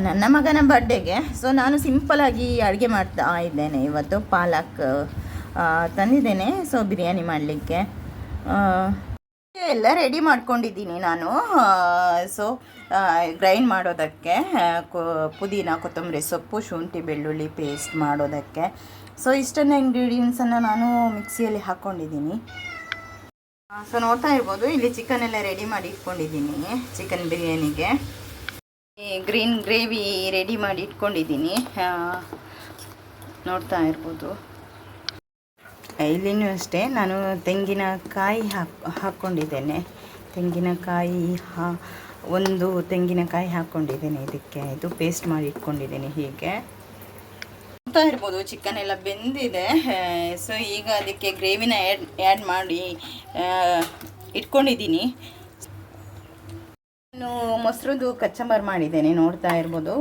ನನ್ನ ಮಗನ ಬರ್ಡೇಗೆ. ಸೊ ನಾನು ಸಿಂಪಲಾಗಿ ಅಡುಗೆ ಮಾಡ್ತಾ ಇದ್ದೇನೆ. ಇವತ್ತು ಪಾಲಕ್ ತಂದಿದ್ದೇನೆ. ಸೊ ಬಿರಿಯಾನಿ ಮಾಡಲಿಕ್ಕೆ ಎಲ್ಲ ರೆಡಿ ಮಾಡ್ಕೊಂಡಿದ್ದೀನಿ ನಾನು. ಸೊ ಗ್ರೈಂಡ್ ಮಾಡೋದಕ್ಕೆ ಪುದೀನ, ಕೊತ್ತಂಬರಿ ಸೊಪ್ಪು, ಶುಂಠಿ ಬೆಳ್ಳುಳ್ಳಿ ಪೇಸ್ಟ್ ಮಾಡೋದಕ್ಕೆ. ಸೊ ಇಷ್ಟನ್ನು ಇಂಗ್ರೀಡಿಯೆಂಟ್ಸನ್ನು ನಾನು ಮಿಕ್ಸಿಯಲ್ಲಿ ಹಾಕ್ಕೊಂಡಿದ್ದೀನಿ. ಸೊ ನೋಡ್ತಾ ಇರ್ಬೋದು, ಇಲ್ಲಿ ಚಿಕನ್ ಎಲ್ಲ ರೆಡಿ ಮಾಡಿ ಇಟ್ಕೊಂಡಿದ್ದೀನಿ. ಚಿಕನ್ ಬಿರಿಯಾನಿಗೆ ಗ್ರೀನ್ ಗ್ರೇವಿ ರೆಡಿ ಮಾಡಿ ಇಟ್ಕೊಂಡಿದ್ದೀನಿ. ನೋಡ್ತಾ ಇರ್ಬೋದು. ಇಲ್ಲಿನೂ ಅಷ್ಟೇ ನಾನು ತೆಂಗಿನಕಾಯಿ ಹಾಕ್ಕೊಂಡಿದ್ದೇನೆ. ತೆಂಗಿನಕಾಯಿ ಒಂದು ತೆಂಗಿನಕಾಯಿ ಹಾಕ್ಕೊಂಡಿದ್ದೇನೆ. ಇದಕ್ಕೆ ಇದು ಪೇಸ್ಟ್ ಮಾಡಿ ಇಟ್ಕೊಂಡಿದ್ದೀನಿ. ಹೀಗೆ ನೋಡ್ತಾ ಇರ್ಬೋದು, ಚಿಕನ್ ಎಲ್ಲ ಬೆಂದಿದೆ. ಸೊ ಈಗ ಅದಕ್ಕೆ ಗ್ರೇವಿನ ಆ್ಯಡ್ ಮಾಡಿ ಇಟ್ಕೊಂಡಿದ್ದೀನಿ. ನಾನು ಮೊಸರುದು ಕಚ್ಚಂಬರ್ ಮಾಡಿದ್ದೇನೆ. ನೋಡ್ತಾ ಇರ್ಬೋದು.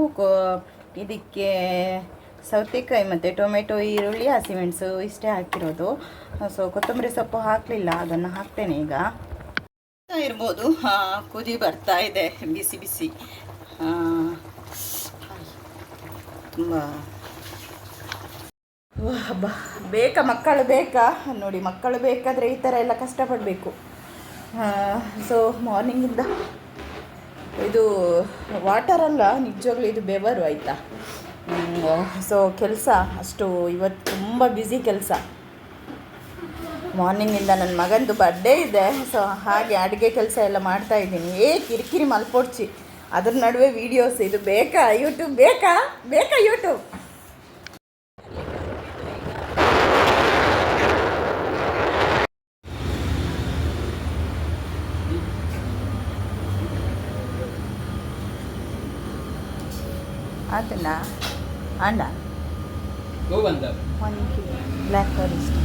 ಇದಕ್ಕೆ ಸೌತೆಕಾಯಿ ಮತ್ತು ಟೊಮೆಟೊ, ಈರುಳ್ಳಿ, ಹಸಿಮೆಣಸು ಇಷ್ಟೇ ಹಾಕಿರೋದು. ಸೊ ಕೊತ್ತಂಬರಿ ಸೊಪ್ಪು ಹಾಕಲಿಲ್ಲ, ಅದನ್ನು ಹಾಕ್ತೇನೆ ಈಗ. ನೋಡ್ತಾ ಇರ್ಬೋದು, ಕುದಿ ಬರ್ತಾ ಇದೆ, ಬಿಸಿ ಬಿಸಿ. ತುಂಬ ಬೇಕಾ ಮಕ್ಕಳು ಬೇಕಾ ನೋಡಿ. ಮಕ್ಕಳು ಬೇಕಾದರೆ ಈ ಥರ ಎಲ್ಲ ಕಷ್ಟಪಡಬೇಕು. ಸೊ ಮಾರ್ನಿಂಗಿಂದ ಇದು ವಾಟರ್ ಅಲ್ಲ, ನಿಜವಾಗ್ಲೂ ಇದು ಬೆವರು ಆಯಿತಾ. ಸೊ ಕೆಲಸ ಅಷ್ಟು ಇವತ್ತು ತುಂಬ ಬ್ಯುಸಿ ಕೆಲಸ. ಮಾರ್ನಿಂಗಿಂದ ನನ್ನ ಮಗಂದು ಬರ್ಡೇ ಇದೆ. ಸೊ ಹಾಗೆ ಅಡುಗೆ ಕೆಲಸ ಎಲ್ಲ ಮಾಡ್ತಾಯಿದ್ದೀನಿ. ಕಿರಿಕಿರಿ ಮಲ್ಪೊಡ್ಚಿ ಅದ್ರ ನಡುವೆ ವೀಡಿಯೋಸ್. ಇದು ಬೇಕಾ ಯೂಟ್ಯೂಬ್? ಬೇಕಾ ಯೂಟ್ಯೂಬ್? ಅದನ್ನ ಅಂಡ 1 kilo ಬ್ಲ್ಯಾಕ್ ಫಾರೆಸ್ಟ್.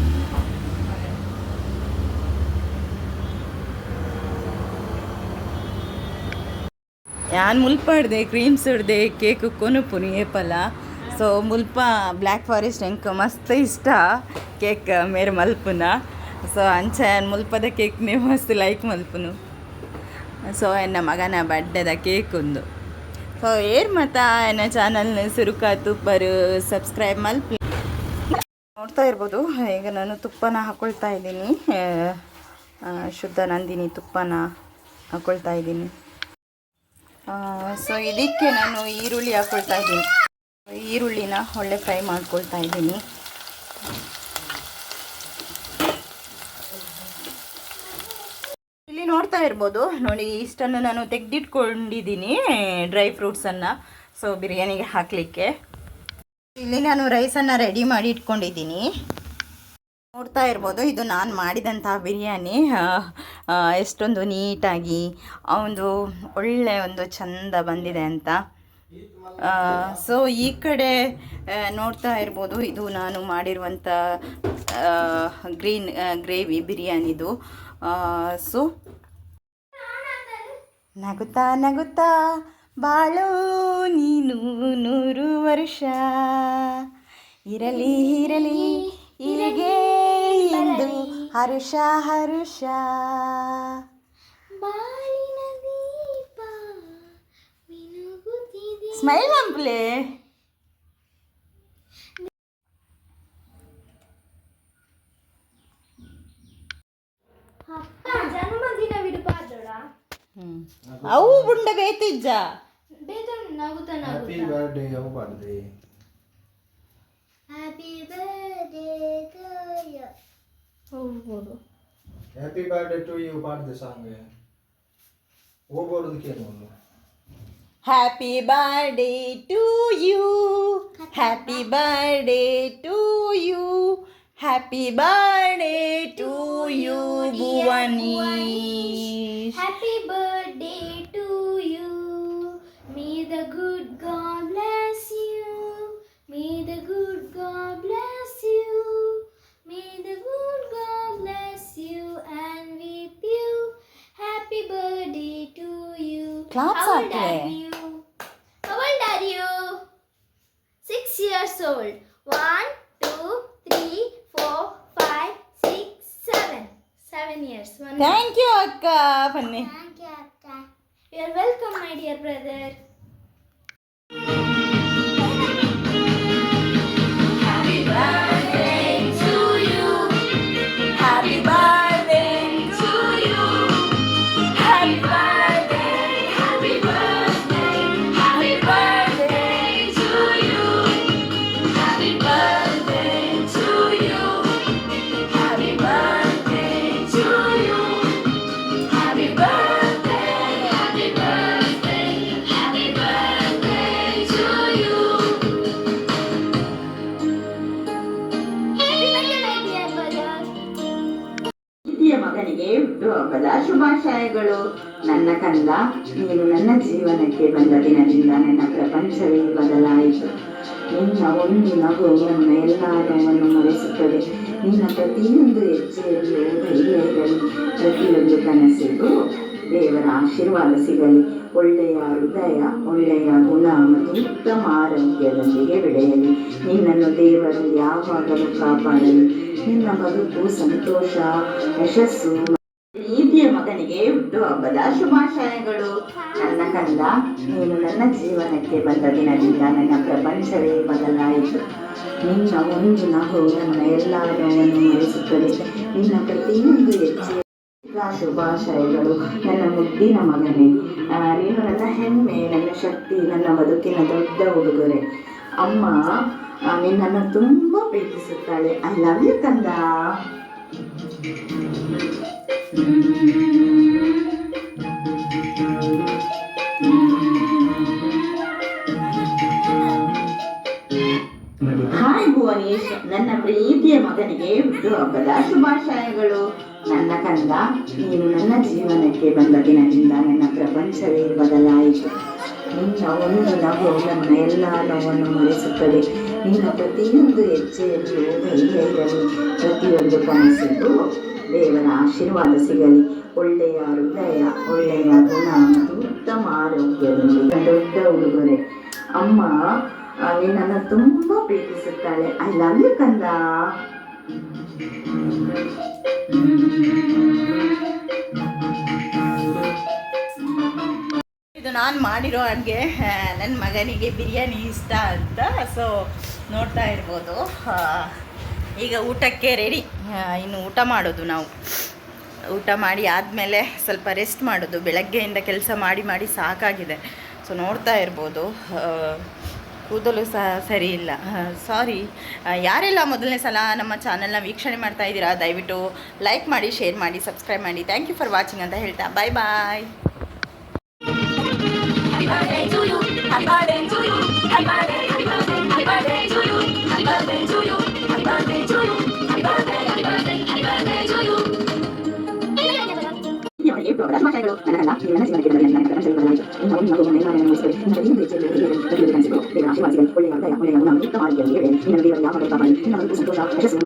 ಯಾನ್ ಮುಲ್ಪ ಹಿಡ್ದೆ ಕ್ರೀಮ್ಸ್ ಹಿಡ್ದೆ ಕೇಕ್ ಕೊನುಪುನಿ ಏಪಲ. ಸೊ ಮುಲ್ಪ ಬ್ಲ್ಯಾಕ್ ಫಾರೆಸ್ಟ್ ಎಂಕ್ ಮಸ್ತ್ ಇಷ್ಟ ಕೇಕ್ ಮೇರೆ ಮಲ್ಪುನ. ಸೊ ಅಂಚ ಮುಲ್ಪದ ಕೇಕ್ನೇ ಮಸ್ತ್ ಲೈಕ್ ಮಲ್ಪುನು. ಸೊ ಎನ್ನ ಮಗನ ಬರ್ಡೇದ ಕೇಕ್ ಒಂದು. ಸೊ ಮತ್ತು ಎನ್ನ ಚಾನಲ್ನ ಸುರುಕ ತುಪ್ಪರು ಸಬ್ಸ್ಕ್ರೈಬ್ ಮಲ್ಪಿ. ನೋಡ್ತಾ ಇರ್ಬೋದು, ಈಗ ನಾನು ತುಪ್ಪನ ಹಾಕ್ಕೊಳ್ತಾ ಇದ್ದೀನಿ. ಶುದ್ಧ ನಂದಿನಿ ತುಪ್ಪನ ಹಾಕ್ಕೊಳ್ತಾ ಇದ್ದೀನಿ. ಸೊ ಇದಕ್ಕೆ ನಾನು ಈರುಳ್ಳಿ ಹಾಕ್ಕೊಳ್ತಾ ಇದ್ದೀನಿ. ಈರುಳ್ಳಿನ ಒಳ್ಳೆ ಫ್ರೈ ಮಾಡ್ಕೊಳ್ತಾ ಇದ್ದೀನಿ. ಇಲ್ಲಿ ನೋಡ್ತಾ ಇರ್ಬೋದು ನೋಡಿ, ಇಷ್ಟನ್ನು ನಾನು ತೆಗೆದಿಟ್ಕೊಂಡಿದ್ದೀನಿ ಡ್ರೈ ಫ್ರೂಟ್ಸನ್ನು. ಸೊ ಬಿರಿಯಾನಿಗೆ ಹಾಕಲಿಕ್ಕೆ ಇಲ್ಲಿ ನಾನು ರೈಸನ್ನು ರೆಡಿ ಮಾಡಿ ಇಟ್ಕೊಂಡಿದ್ದೀನಿ. ನೋಡ್ತಾ ಇರ್ಬೋದು, ಇದು ನಾನು ಮಾಡಿದಂತಹ ಬಿರಿಯಾನಿ ಎಷ್ಟೊಂದು ನೀಟಾಗಿ ಒಂದು ಒಳ್ಳೆ ಒಂದು ಚಂದ ಬಂದಿದೆ ಅಂತ. ಸೊ ಈ ಕಡೆ ನೋಡ್ತಾ ಇರ್ಬೋದು, ಇದು ನಾನು ಮಾಡಿರುವಂಥ ಗ್ರೀನ್ ಗ್ರೇವಿ ಬಿರಿಯಾನಿದು. ಸೊ ನಗುತ್ತಾ ನಗುತ್ತಾ ಬಾಳು ನೀನು 100 ವರ್ಷ, ಇರಲಿ ಇರಲಿ ಇರಗೆ ಎಂದು ಹರುಷ ಹರುಷ. ಸ್ಮೈಲ್ ಮಂಪ್ಲೆ. ಅವು ಬುಂಡ ಬೇತಿಜ್ಜ ಹ್ಯಾಪಿ ಬರ್ಡೇ ಅವು ಪಾಡ್ದೆ. Happy birthday to you. ಹೋಗ್ಬೋದು. ಹ್ಯಾಪಿ ಬರ್ಡೇ ಟು ಯು ಪಾಡ್ದೆ ಸಾಂಗ್ ಹೋಗ್ಬೋದಕ್ಕೇನು. Happy birthday to you, happy birthday to you, happy birthday to you Bhuvanish. Happy birthday to you. May the good God bless you. May the good God bless you. May the good God bless you and with you. Happy birthday to you. Claps How old are are you? How old are you? 6 years old. 1, 2, 3, 4, 5, 6, 7. 7 years. Thank you ಅಕ್ಕ. ಬನ್ನಿ. Thank you, Akka. You are welcome, my dear brother. ಶುಭಾಶಯಗಳು ನನ್ನ ಕಂದ. ನೀನು ನನ್ನ ಜೀವನಕ್ಕೆ ಬಂದ ದಿನದಿಂದ ನನ್ನ ಪ್ರಪಂಚವೇ ಬದಲಾಯಿತು. ನಿನ್ನ ಒಂದು ನಗು ನನ್ನ ಎಲ್ಲ ನೋವನ್ನು ಮರೆಸುತ್ತದೆ. ನಿನ್ನ ಪ್ರತಿಯೊಂದು ಹೆಜ್ಜೆಯಲ್ಲೂ ಧೈರ್ಯ ಇರಲಿ, ಪ್ರತಿಯೊಂದು ಕನಸಿಗೂ ದೇವರ ಆಶೀರ್ವಾದ ಸಿಗಲಿ. ಒಳ್ಳೆಯ ಹೃದಯ, ಒಳ್ಳೆಯ ಗುಣ ಮತ್ತು ಉತ್ತಮ ಆರೋಗ್ಯದೊಂದಿಗೆ ಬೆಳೆಯಲಿ. ನಿನ್ನನ್ನು ದೇವರು ಯಾವಾಗಲೂ ಕಾಪಾಡಲಿ. ನಿನ್ನ ಬದುಕು ಸಂತೋಷ, ಯಶಸ್ಸು. ಪ್ರೀತಿಯ ಮಗನಿಗೆ ಹುಟ್ಟುಹಬ್ಬದ ಶುಭಾಶಯಗಳು. ನನ್ನ ಕಂದ, ನೀನು ನನ್ನ ಜೀವನಕ್ಕೆ ಬಂದ ದಿನದಿಂದ ನನ್ನ ಪ್ರಪಂಚವೇ ಬದಲಾಯಿತು. ನಿನ್ನ ಒಂದು ನಗು ನನ್ನ ಎಲ್ಲ ನೋವನ್ನು ಮರೆಸುತ್ತದೆ. ನಿನ್ನ ಪ್ರತಿಯೊಂದು ಹೆಜ್ಜೆ ಶುಭಾಶಯಗಳು. ನನ್ನ ಮುದ್ದಿನ ಮಗನೇ, ನೀನು ನನ್ನ ಹೆಮ್ಮೆ, ನನ್ನ ಶಕ್ತಿ, ನನ್ನ ಬದುಕಿನ ದೊಡ್ಡ ಉಡುಗೊರೆ. ಅಮ್ಮ ನಿನ್ನನ್ನು ತುಂಬ ಪ್ರೀತಿಸುತ್ತಾಳೆ. ಐ ಲವ್ ಯು ಕಂದ. ಹಾಯ್ ಭುವನೇಶ್, ನನ್ನ ಪ್ರೀತಿಯ ಮಗನಿಗೆ ಹುಟ್ಟುಹಬ್ಬದ ಶುಭಾಶಯಗಳು. ನನ್ನ ಕಂದ, ನೀನು ನನ್ನ ಜೀವನಕ್ಕೆ ಬಂದ ದಿನದಿಂದ ನನ್ನ ಪ್ರಪಂಚವೇ ಬದಲಾಯಿತು. ನಿನ್ನ ಒಂದು ನಗು ನನ್ನ ಎಲ್ಲ ನೋವನ್ನು ಮರೆಸುತ್ತದೆ. ನಿನ್ನ ಪ್ರತಿಯೊಂದು ಹೆಜ್ಜೆಯಲ್ಲೂ ಧೈರ್ಯ ಇರಲಿ, ಪ್ರತಿಯೊಂದು ಕನಸಿಗೂ ದೇವರ ಆಶೀರ್ವಾದ ಸಿಗಲಿ. ಒಳ್ಳೆಯ ಹೃದಯ, ಒಳ್ಳೆಯ ಗುಣ ಮತ್ತು ಉತ್ತಮ ಆರೋಗ್ಯದೊಂದಿಗೆ ದೊಡ್ಡ ಉಡುಗೊರೆ. ಅಮ್ಮ ನಿನ್ನನ್ನು ತುಂಬ ಪ್ರೀತಿಸುತ್ತಾಳೆ. ಐ ಲವ್ ಯು ಕಂದ. ಇದು ನಾನು ಮಾಡಿರೋ ಅಡುಗೆ. ನನ್ನ ಮಗನಿಗೆ ಬಿರಿಯಾನಿ ಇಷ್ಟ ಅಂತ, ಸೊ ನೋಡ್ತಾ ಇರ್ಬೋದು. ಈಗ ಊಟಕ್ಕೆ ರೆಡಿ. ಇನ್ನು ಊಟ ಮಾಡೋದು ನಾವು. ಊಟ ಮಾಡಿ ಆದಮೇಲೆ ಸ್ವಲ್ಪ ರೆಸ್ಟ್ ಮಾಡೋದು. ಬೆಳಗ್ಗೆಯಿಂದ ಕೆಲಸ ಮಾಡಿ ಸಾಕಾಗಿದೆ. ಸೊ ನೋಡ್ತಾ ಇರ್ಬೋದು, ಕೂದಲು ಸಹ ಸರಿ ಇಲ್ಲ. ಸಾರಿ. ಯಾರೆಲ್ಲ ಮೊದಲನೇ ಸಲ ನಮ್ಮ ಚಾನಲ್ನ ವೀಕ್ಷಣೆ ಮಾಡ್ತಾ ಇದ್ದೀರಾ, ದಯವಿಟ್ಟು ಲೈಕ್ ಮಾಡಿ, ಶೇರ್ ಮಾಡಿ, ಸಬ್ಸ್ಕ್ರೈಬ್ ಮಾಡಿ. ಥ್ಯಾಂಕ್ ಯು ಫಾರ್ ವಾಚಿಂಗ್ ಅಂತ ಹೇಳ್ತಾ ಬಾಯ್ ಬಾಯ್. Happy birthday to you, happy birthday to you, happy birthday, happy birthday, happy birthday to you, happy birthday to you, happy birthday to you, happy birthday, happy birthday, happy birthday to you. ಶುಭಾಶಯಗಳು. ನನ್ನ ಕಂದ, ನೀನು ನನ್ನ ಜೀವನಕ್ಕೆ ಬಂದ ದಿನದಿಂದ ನನ್ನ ಪ್ರಪಂಚವೇ ಬದಲಾಯಿತು. ನಿನ್ನ ಒಂದು ನಗು ನನ್ನ ಎಲ್ಲ ನೋವನ್ನು ಮರೆಸುತ್ತದೆ. ನಿನ್ನ ಪ್ರತಿಯೊಂದು ಹೆಜ್ಜೆಯಲ್ಲೂ ಧೈರ್ಯ ಇರಲಿ, ಪ್ರತಿಯೊಂದು ಕನಸಿಗೂ ದೇವರ ಆಶೀರ್ವಾದ ಸಿಗಲಿ. ಒಳ್ಳೆಯ ಹೃದಯ, ಒಳ್ಳೆಯ ಗುಣ ಮತ್ತು ಉತ್ತಮ ಆರೋಗ್ಯದೊಂದಿಗೆ ಬೆಳೆಯಲಿ. ನಿನ್ನನ್ನು ದೇವರು ಯಾವಾಗಲೂ ಕಾಪಾಡಲಿ. ನಿನ್ನ ಬದುಕು ಸಂತೋಷ, ಯಶಸ್ಸು